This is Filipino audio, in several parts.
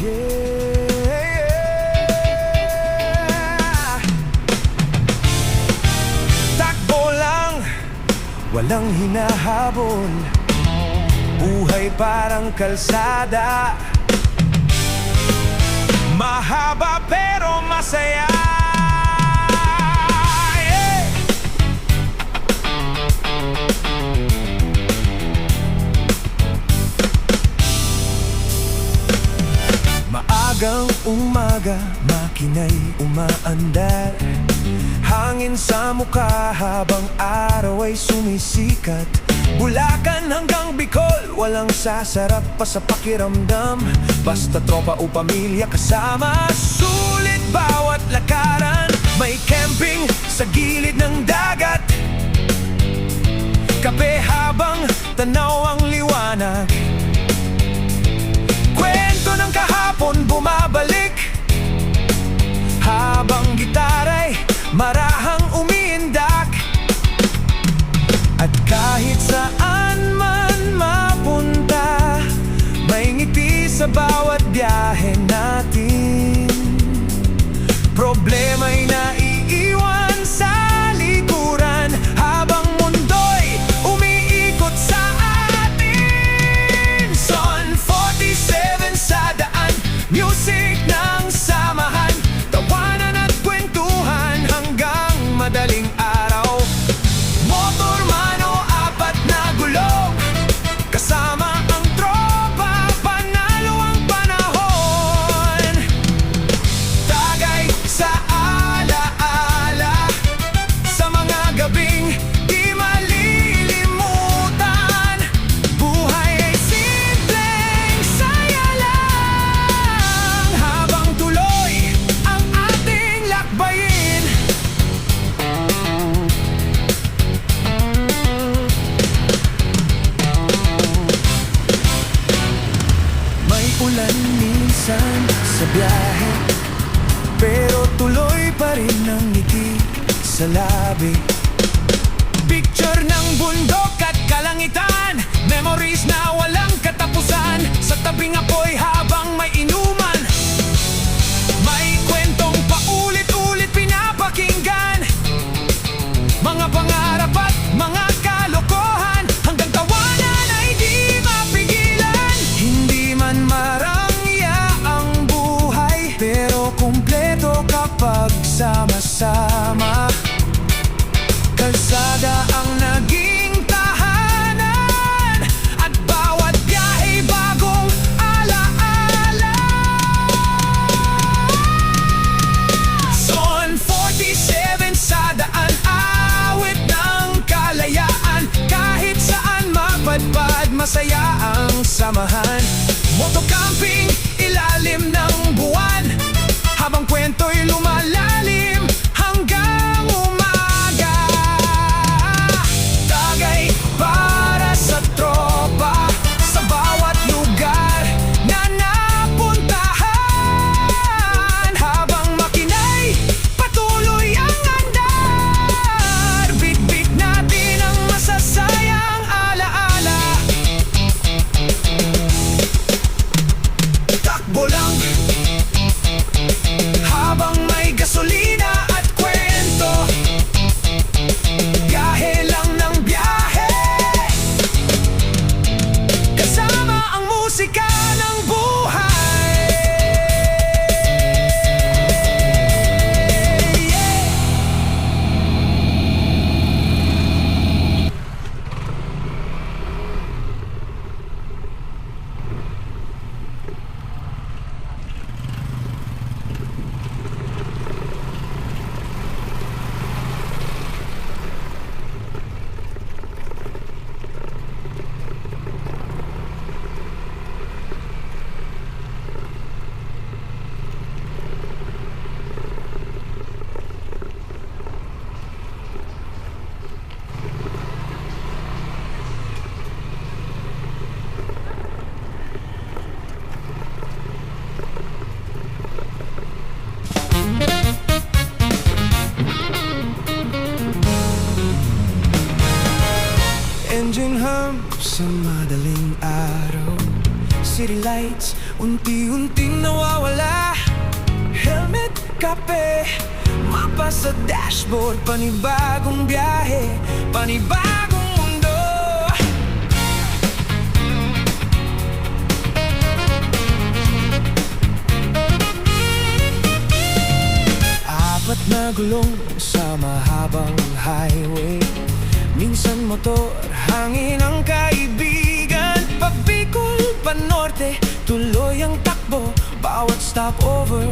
Yeah. Takbo lang, walang hinahabol. Buhay parang kalsada, mahaba pero masaya. Yeah. Maagang umaga, makina'y umaandar. Hangin sa mukha habang araw ay sumisikat. Bulacan hanggang Bicol, walang sasarap pa sa pakiramdam. Basta tropa o pamilya kasama, sulit bawat lakaran. May camping sa gilid ng dagat, kape habang tanaw ang liwanag. Kwento ng kahapon bumabalik, habang gitara'y marahang umiindak. At kahit saan man mapunta, may ngiti sa bawat biyahe natin. Problema'y naiiwan sa likuran, habang mundo'y umiikot sa atin. Son 47 sa daan, music ng samahan, tawanan at kwentuhan hanggang madaling araw. Motor man o apat na gulong, kasama ang tropa, panalo ang panahon. Tagay sa alaala, sa mga gabing di malilimutan. Buhay ay simpleng saya lang, habang tuloy ang ating lakbayin. May ulan minsan sa biyahe, pero tuloy pa rin ang ngiti sa labi. Picture ng bundok at kalangitan, memories na walang katapusan. Sa tabing apoy habang may inuman, may kwentong paulit-ulit pinapakinggan. Mga pangarap at mga kalokohan, hanggang tawanan ay di mapigilan. Hindi man marangya ang buhay, pero kumpleto kapag sama-sama. Kalsada ang naging tahanan, at bawat biyahe bagong alaala. Son 47 sa daan, awit ng kalayaan. Kahit saan mapadpad, masaya ang samahan. Motocamping, ilalim ng buwan, habang kwento'y lumalalim hanggang umaga. Tagay para sa tropa, sa bawat lugar na napuntahan. Habang makina'y patuloy ang andar, bit-bit natin ang masasayang alaala. Takbo lang, habang may gasolina at kwento. Biyahe lang ng biyahe, kasama ang musika ng buhay. Yeah. engine hum sa madaling araw. city lights, unti-unting nawawala. Helmet, kape, mapa sa dashboard. Panibagong biyahe, panibagong mundo. Apat na gulong sa mahabang highway. Minsan motor, hangin ang kaibigan. Pag Bicol pa Norte, tuloy ang takbo. Bawat stopover,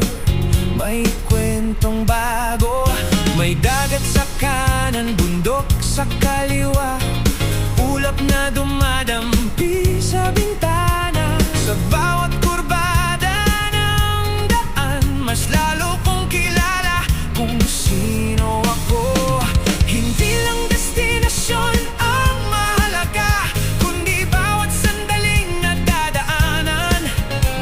may kwentong bago. May dagat sa kanan, bundok sa kaliwa. Ulap na dumadampi sa bintana. Sa bawat kurbada ng daan, mas lalo kong kilala kung sino ako. Hindi lang destinasyon ang mahalaga, kundi bawat sandaling nadadaanan.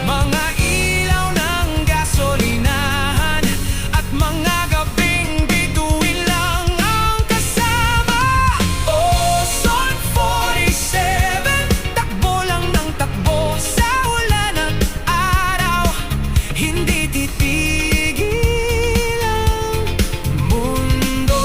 Mga ilaw ng gasolinahan at mga gabing bituin lang ang kasama. Oh, Son 47, takbo lang ng takbo sa ulan at araw. Hindi titigil ang mundo.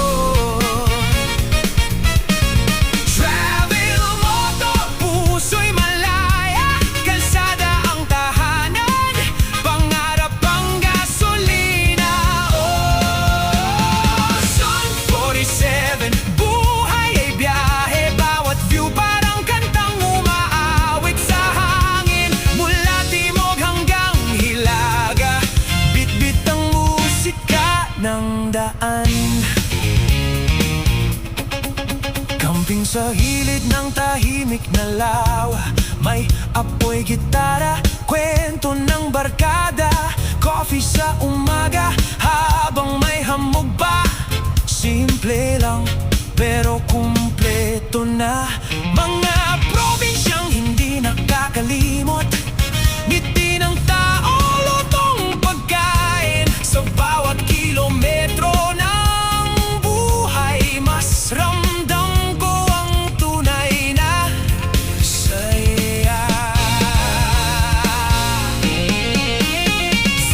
Travel moto, puso'y malaya. Kalsada ang tahanan, pangarap ang gasolina. Oh, Son 47, buhay ay biyahe. Bawat view parang kantang umaawit sa hangin. Mula timog hanggang hilaga, bit-bit ang musika ng daan. Camping sa hilid ng tahimik na lawa. May apoy gitara, kwento ng barkada. Coffee sa umaga habang may hamog pa. Simple lang pero kumpleto na. Mga probinsyang hindi nakakalimot. Ngiti ng tao, lutong pagkain. Sa bawat kilometro ng buhay, mas ramdam ko ang tunay na saya.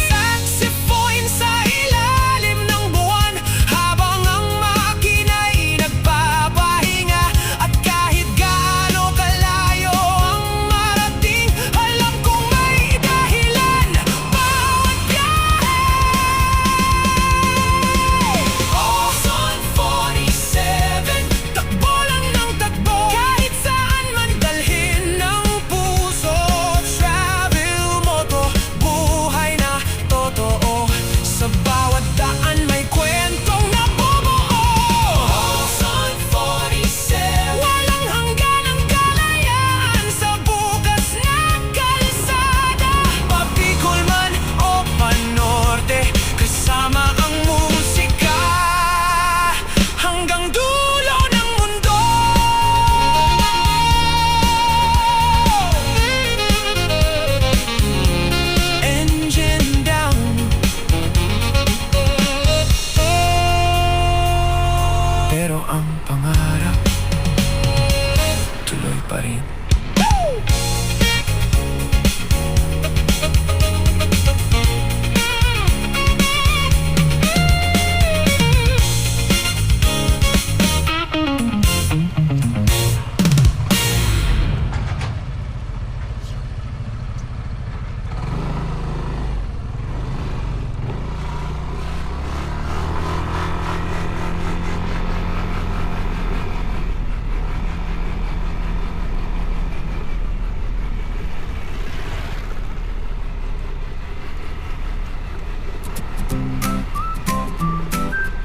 Saxophone sa ilalim ng buwan, habang ang makina'y nagpapahinga. At kahit gaano kalayo ang marating, alam kong may dahilan bawat biyahe. Oh, Son 47, takbo lang ng takbo, kahit saan man dalhin ng puso. Travel moto, buhay na totoo. Sa bawat daan may kwentong nabubuo. Oh, Son 47, walang hanggan ang kalayaan sa bukas na kalsada. Pa-Bicol man o pa-Norte, kasama ang musika hanggang dulo ng mundo. Engine down, pero ang pangarap tuloy pa rin.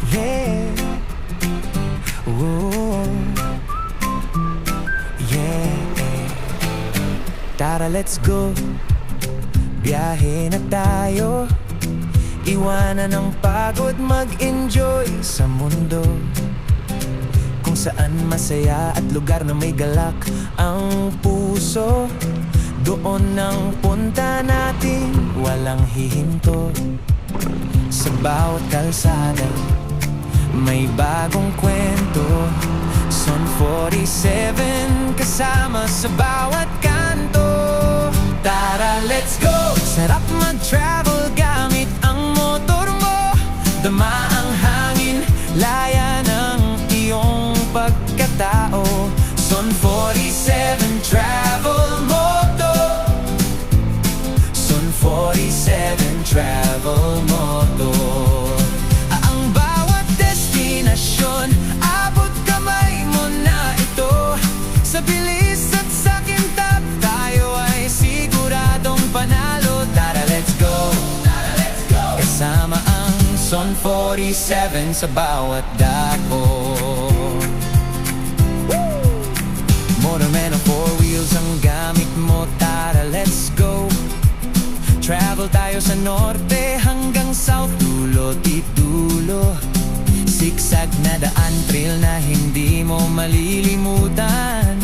Yeah. Whoa. Yeah. Tara, let's go. Biyahe na tayo. Iwanan ang pagod, mag-enjoy sa mundo kung saan masaya at lugar na may galak ang puso. Doon ang punta natin, walang hihinto. Sa bawat kalsada may bagong kwento. Son 47 kasama sa bawat kanto. Tara mag-travel gamit ang motor mo. Dama ang hangin, laya ng iyong pagkatao. Son 47 Travel Moto. Son 47 Travel Moto. Ang bawat destinasyon, abot kamay mo na ito. Sa bilis at sa kintab, tayo ay siguradong panalo. Tara, let's go! Kasama ang Son 47 sa bawat dako. Motorman o 4 wheels ang gamit mo. Tara, let's go! Travel tayo sa norte hanggang south, dulo di dulo. Zigzag na daan, trail na hindi mo malilimutan.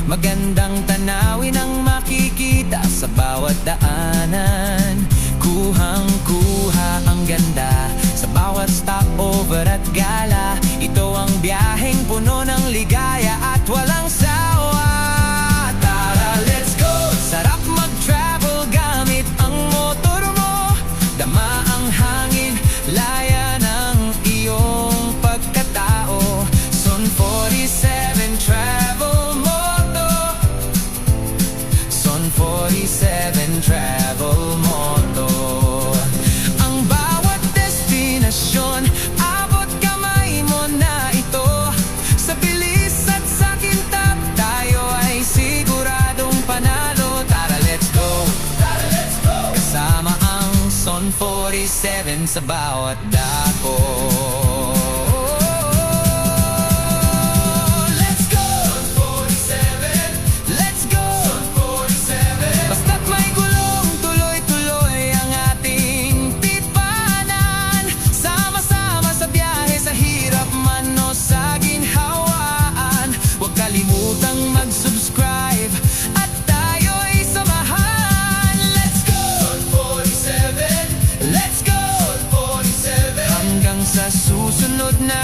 Magandang tanawin ang makikita sa bawat daanan. Kuhang-kuha ang ganda sa bawat stopover at gala. Ito ang biyaheng puno ng ligaya at walang sawa. Tara, let's go! Sarap mag-travel gamit ang motor mo. Dama ang hangin, laya ng iyong pagkatao. Son 47 Travel Moto. Son 47 Travel Moto. Ang bawat destinasyon, abot kamay mo na ito. Sa bilis at sa kintab, tayo ay siguradong panalo. Tara, let's go! Kasama ang Son 47 sa bawat dako. Let's go! Son 47, let's go! Son 47, basta't may gulong, tuloy-tuloy ang ating titbanan. Sama-sama sa biyahe, sa hirap man o sa ginhawaan. Huwag kalimutang mag-subscribe at tayo'y samahan. Let's go! Son 47, let's go! Son 47, hanggang sa susunod na